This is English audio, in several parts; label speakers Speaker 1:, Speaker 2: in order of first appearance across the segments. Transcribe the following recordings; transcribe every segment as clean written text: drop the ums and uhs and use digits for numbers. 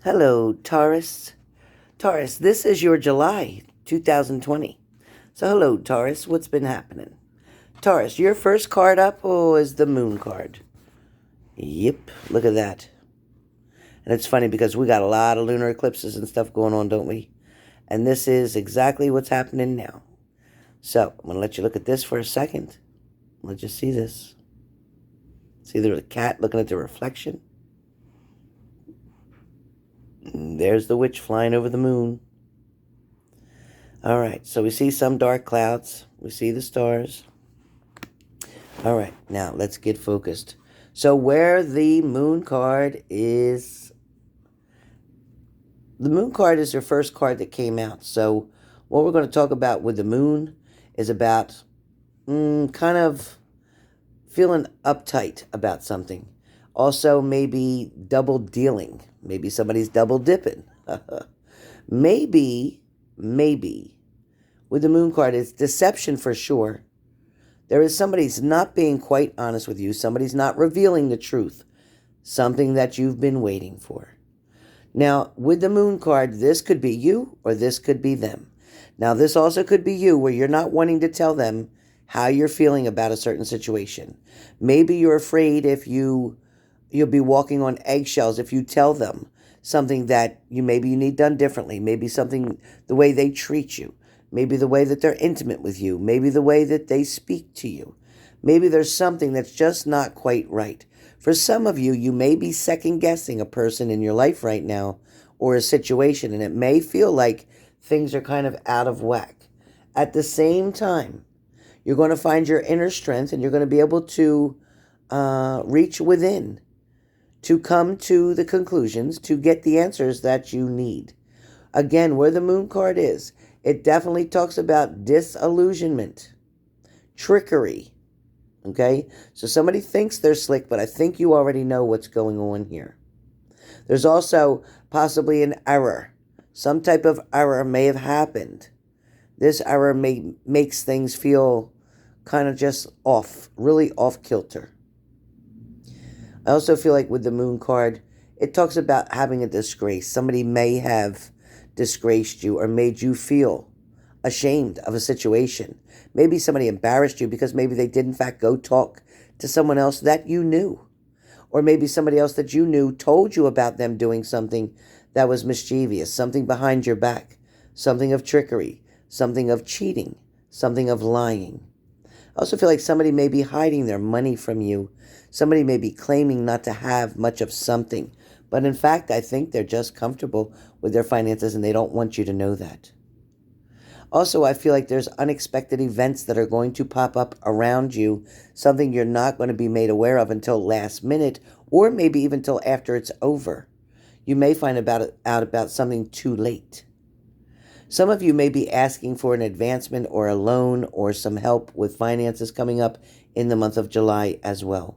Speaker 1: Hello, Taurus. Taurus, this is your July 2020. So, hello, Taurus. What's been happening? Taurus, your first card up is the Moon card. Yep, look at that. And it's funny because we got a lot of lunar eclipses and stuff going on, don't we? And this is exactly what's happening now. So, I'm going to let you look at this for a second. Let's just see this. See the cat looking at the reflection? There's the witch flying over the moon. All right, so we see some dark clouds. We see the stars. All right, now let's get focused. So where the moon card is, the moon card is your first card that came out. So what we're going to talk about with the moon is about kind of feeling uptight about something. Also, maybe double dealing. Maybe somebody's double dipping. maybe with the moon card, it's deception for sure. There is somebody's not being quite honest with you. Somebody's not revealing the truth. Something that you've been waiting for. Now, with the moon card, this could be you or this could be them. Now, this also could be you where you're not wanting to tell them how you're feeling about a certain situation. Maybe you're afraid if you'll be walking on eggshells if you tell them something that maybe you need done differently. Maybe something, the way they treat you. Maybe the way that they're intimate with you. Maybe the way that they speak to you. Maybe there's something that's just not quite right. For some of you, you may be second guessing a person in your life right now or a situation, and it may feel like things are kind of out of whack. At the same time, you're going to find your inner strength and you're going to be able to reach within to come to the conclusions, to get the answers that you need. Again, where the moon card is, it definitely talks about disillusionment, trickery, okay? So somebody thinks they're slick, but I think you already know what's going on here. There's also possibly an error. Some type of error may have happened. This error makes things feel kind of just off, really off kilter. I also feel like with the moon card, it talks about having a disgrace. Somebody may have disgraced you or made you feel ashamed of a situation. Maybe somebody embarrassed you because maybe they did in fact go talk to someone else that you knew. Or maybe somebody else that you knew told you about them doing something that was mischievous, something behind your back, something of trickery, something of cheating, something of lying. I also feel like somebody may be hiding their money from you. Somebody may be claiming not to have much of something. But in fact, I think they're just comfortable with their finances and they don't want you to know that. Also, I feel like there's unexpected events that are going to pop up around you, something you're not going to be made aware of until last minute, or maybe even till after it's over. You may find out about something too late. Some of you may be asking for an advancement or a loan or some help with finances coming up in the month of July as well.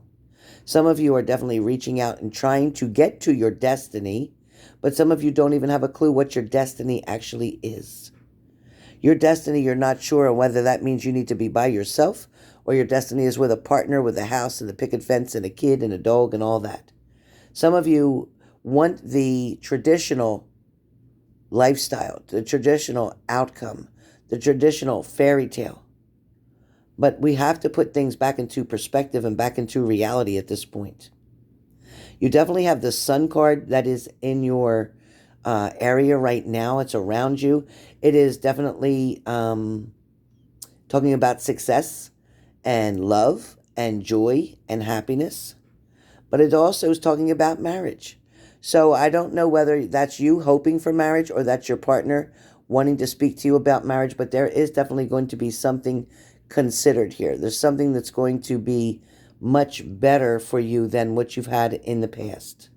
Speaker 1: Some of you are definitely reaching out and trying to get to your destiny, but some of you don't even have a clue what your destiny actually is. Your destiny, you're not sure whether that means you need to be by yourself or your destiny is with a partner, with a house and a picket fence and a kid and a dog and all that. Some of you want the traditional lifestyle, the traditional outcome, the traditional fairy tale. But we have to put things back into perspective and back into reality at this point. You definitely have the sun card that is in your area right now. It's around you. It is definitely talking about success and love and joy and happiness. But it also is talking about marriage. So I don't know whether that's you hoping for marriage or that's your partner wanting to speak to you about marriage, but there is definitely going to be something considered here. There's something that's going to be much better for you than what you've had in the past.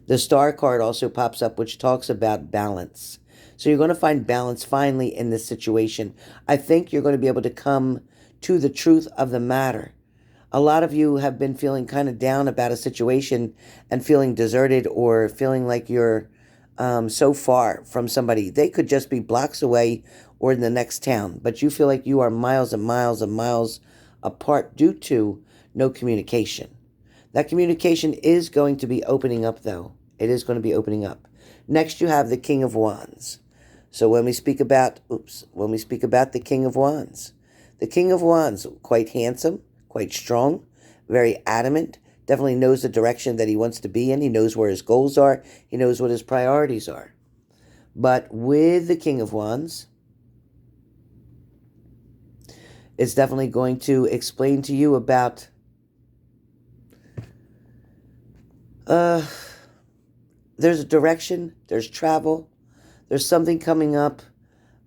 Speaker 1: The star card also pops up, which talks about balance. So you're going to find balance finally in this situation. I think you're going to be able to come to the truth of the matter. A lot of you have been feeling kind of down about a situation and feeling deserted or feeling like you're so far from somebody. They could just be blocks away or in the next town, but you feel like you are miles and miles and miles apart due to no communication. That communication is going to be opening up, though. It is going to be opening up. Next, you have the King of Wands. So when we speak about, the King of Wands, quite handsome, quite strong, very adamant, definitely knows the direction that he wants to be in. He knows where his goals are. He knows what his priorities are. But with the King of Wands, it's definitely going to explain to you about there's a direction, there's travel, there's something coming up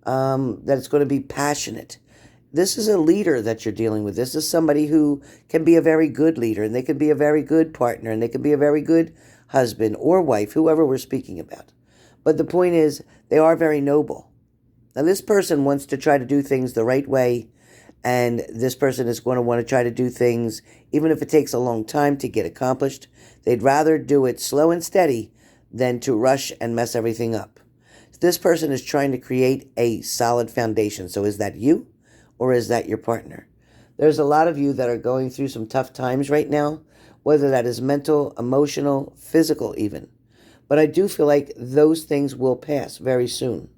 Speaker 1: that it's going to be passionate. This is a leader that you're dealing with. This is somebody who can be a very good leader, and they can be a very good partner, and they can be a very good husband or wife, whoever we're speaking about. But the point is, they are very noble. Now, this person wants to try to do things the right way, and this person is going to want to try to do things, even if it takes a long time to get accomplished. They'd rather do it slow and steady than to rush and mess everything up. This person is trying to create a solid foundation. So is that you, or is that your partner? There's a lot of you that are going through some tough times right now, whether that is mental, emotional, physical even. But I do feel like those things will pass very soon.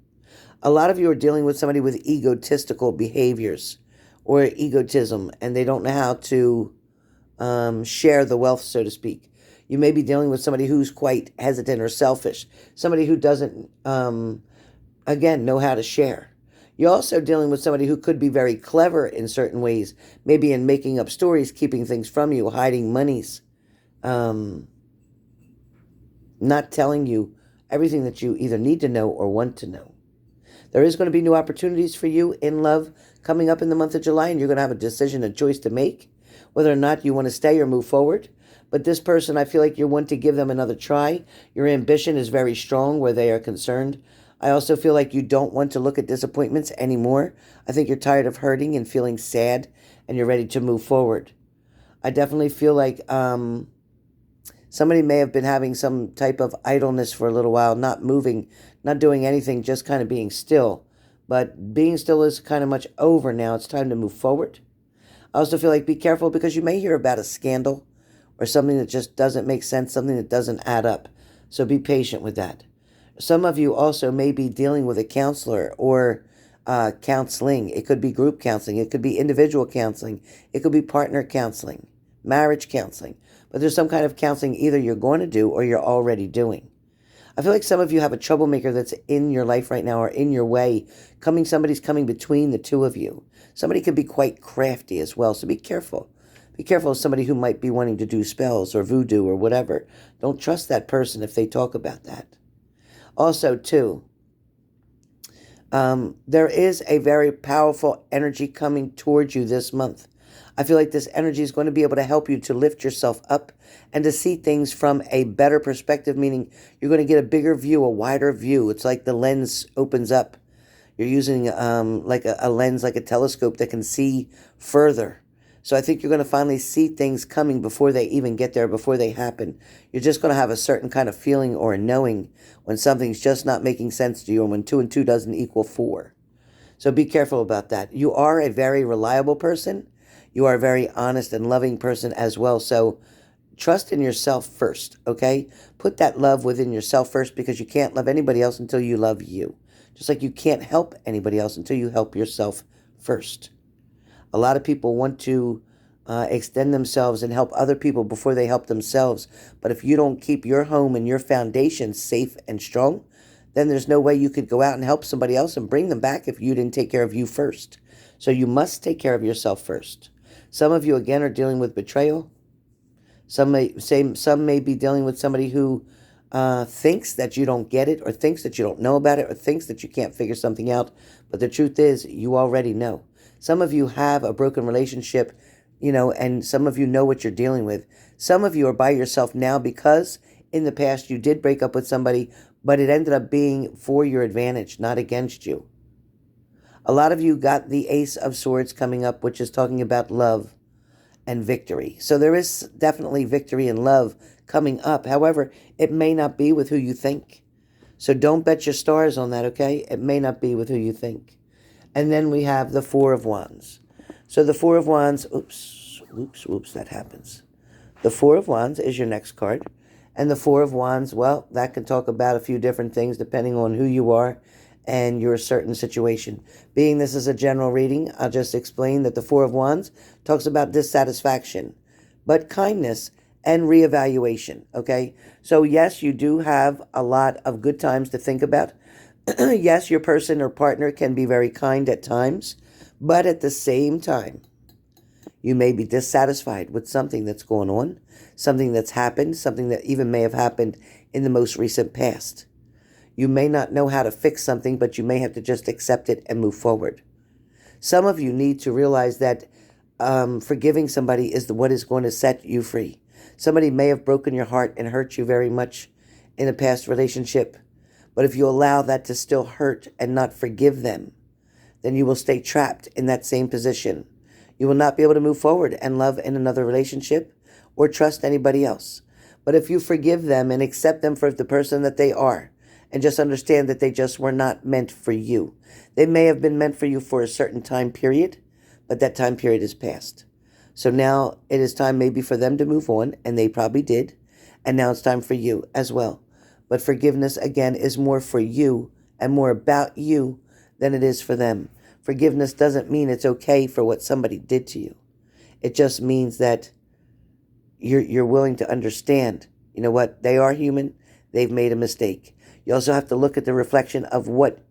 Speaker 1: A lot of you are dealing with somebody with egotistical behaviors or egotism, and they don't know how to share the wealth, so to speak. You may be dealing with somebody who's quite hesitant or selfish, somebody who doesn't, again, know how to share. You're also dealing with somebody who could be very clever in certain ways, maybe in making up stories, keeping things from you, hiding monies, not telling you everything that you either need to know or want to know. There is going to be new opportunities for you in love coming up in the month of July, and you're going to have a decision, a choice to make, whether or not you want to stay or move forward. But this person, I feel like you want to give them another try. Your ambition is very strong where they are concerned. I also feel like you don't want to look at disappointments anymore. I think you're tired of hurting and feeling sad, and you're ready to move forward. I definitely feel like somebody may have been having some type of idleness for a little while, not moving, not doing anything, just kind of being still. But being still is kind of much over now. It's time to move forward. I also feel like be careful, because you may hear about a scandal or something that just doesn't make sense, something that doesn't add up. So be patient with that. Some of you also may be dealing with a counselor or counseling. It could be group counseling. It could be individual counseling. It could be partner counseling, marriage counseling. But there's some kind of counseling either you're going to do or you're already doing. I feel like some of you have a troublemaker that's in your life right now or in your way. Somebody's coming between the two of you. Somebody could be quite crafty as well, so be careful. Be careful of somebody who might be wanting to do spells or voodoo or whatever. Don't trust that person if they talk about that. Also, too, there is a very powerful energy coming towards you this month. I feel like this energy is going to be able to help you to lift yourself up and to see things from a better perspective, meaning you're going to get a bigger view, a wider view. It's like the lens opens up. You're using like a lens, like a telescope that can see further. So I think you're going to finally see things coming before they even get there, before they happen. You're just going to have a certain kind of feeling or a knowing when something's just not making sense to you, and when 2 and 2 doesn't equal 4. So be careful about that. You are a very reliable person. You are a very honest and loving person as well. So trust in yourself first, okay? Put that love within yourself first, because you can't love anybody else until you love you. Just like you can't help anybody else until you help yourself first. A lot of people want to extend themselves and help other people before they help themselves. But if you don't keep your home and your foundation safe and strong, then there's no way you could go out and help somebody else and bring them back if you didn't take care of you first. So you must take care of yourself first. Some of you, again, are dealing with betrayal. Some may be dealing with somebody who thinks that you don't get it, or thinks that you don't know about it, or thinks that you can't figure something out. But the truth is, you already know. Some of you have a broken relationship, and some of you know what you're dealing with. Some of you are by yourself now because in the past you did break up with somebody, but it ended up being for your advantage, not against you. A lot of you got the Ace of Swords coming up, which is talking about love and victory. So there is definitely victory and love coming up. However, it may not be with who you think. So don't bet your stars on that, okay? It may not be with who you think. And then we have the Four of Wands. So the Four of Wands, oops, that happens. The Four of Wands is your next card. And the Four of Wands, well, that can talk about a few different things depending on who you are and your certain situation. Being this is a general reading, I'll just explain that the Four of Wands talks about dissatisfaction, but kindness and reevaluation, okay? So yes, you do have a lot of good times to think about. Yes, your person or partner can be very kind at times, but at the same time, you may be dissatisfied with something that's going on, something that's happened, something that even may have happened in the most recent past. You may not know how to fix something, but you may have to just accept it and move forward. Some of you need to realize that forgiving somebody is what is going to set you free. Somebody may have broken your heart and hurt you very much in a past relationship, but if you allow that to still hurt and not forgive them, then you will stay trapped in that same position. You will not be able to move forward and love in another relationship or trust anybody else. But if you forgive them and accept them for the person that they are, and just understand that they just were not meant for you. They may have been meant for you for a certain time period, but that time period is past. So now it is time maybe for them to move on, and they probably did. And now it's time for you as well. But forgiveness, again, is more for you and more about you than it is for them. Forgiveness doesn't mean it's okay for what somebody did to you. It just means that you're willing to understand, you know what, they are human, they've made a mistake. You also have to look at the reflection of what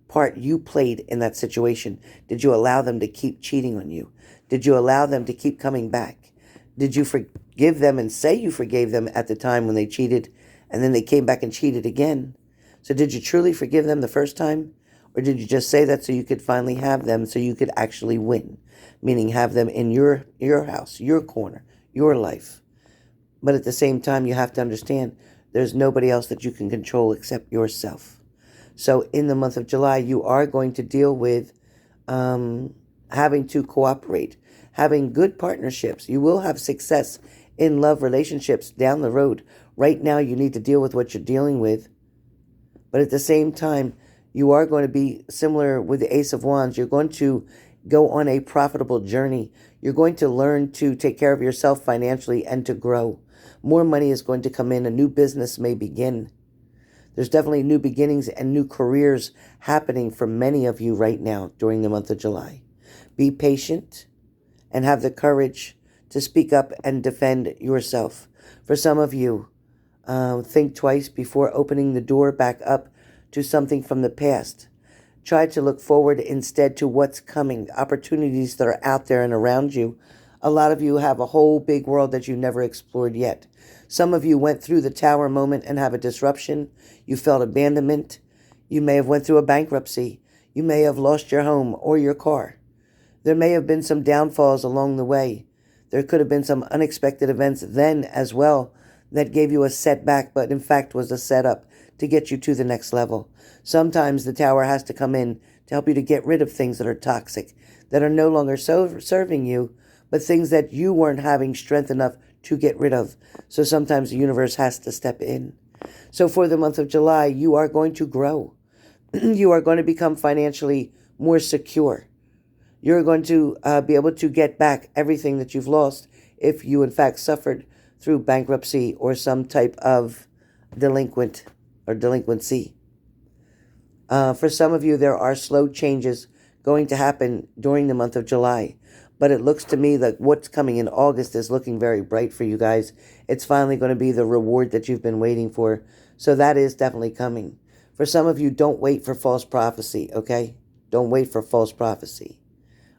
Speaker 1: part you played in that situation. Did you allow them to keep cheating on you? Did you allow them to keep coming back? Did you forgive them and say you forgave them at the time when they cheated and then they came back and cheated again? So did you truly forgive them the first time? Or did you just say that so you could finally have them so you could actually win? Meaning have them in your house, your corner, your life. But at the same time, you have to understand there's nobody else that you can control except yourself. So in the month of July, you are going to deal with having to cooperate, having good partnerships. You will have success in love relationships down the road. Right now, you need to deal with what you're dealing with. But at the same time, you are going to be similar with the Ace of Wands. You're going to go on a profitable journey. You're going to learn to take care of yourself financially and to grow. More money is going to come in. A new business may begin. There's definitely new beginnings and new careers happening for many of you right now during the month of July. Be patient and have the courage to speak up and defend yourself. For some of you, think twice before opening the door back up to something from the past. Try to look forward instead to what's coming, opportunities that are out there and around you. A lot of you have a whole big world that you never explored yet. Some of you went through the tower moment and have a disruption. You felt abandonment. You may have went through a bankruptcy. You may have lost your home or your car. There may have been some downfalls along the way. There could have been some unexpected events then as well that gave you a setback, but in fact was a setup to get you to the next level. Sometimes the tower has to come in to help you to get rid of things that are toxic, that are no longer serving you, but things that you weren't having strength enough to get rid of. So sometimes the universe has to step in. So for the month of July, you are going to grow. You are going to become financially more secure. You're going to be able to get back everything that you've lost if you in fact suffered through bankruptcy or some type of delinquency. For some of you, there are slow changes going to happen during the month of July. But it looks to me like what's coming in August is looking very bright for you guys. It's finally going to be the reward that you've been waiting for. So that is definitely coming. For some of you, don't wait for false prophecy, okay? Don't wait for false prophecy,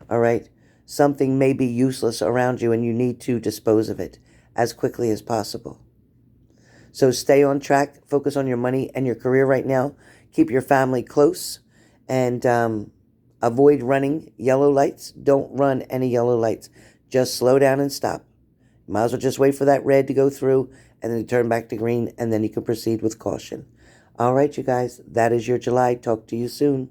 Speaker 1: all right? Something may be useless around you and you need to dispose of it as quickly as possible. So stay on track. Focus on your money and your career right now. Keep your family close and avoid running yellow lights. Don't run any yellow lights. Just slow down and stop. You might as well just wait for that red to go through and then turn back to green, and then you can proceed with caution. All right, you guys, that is your July. Talk to you soon.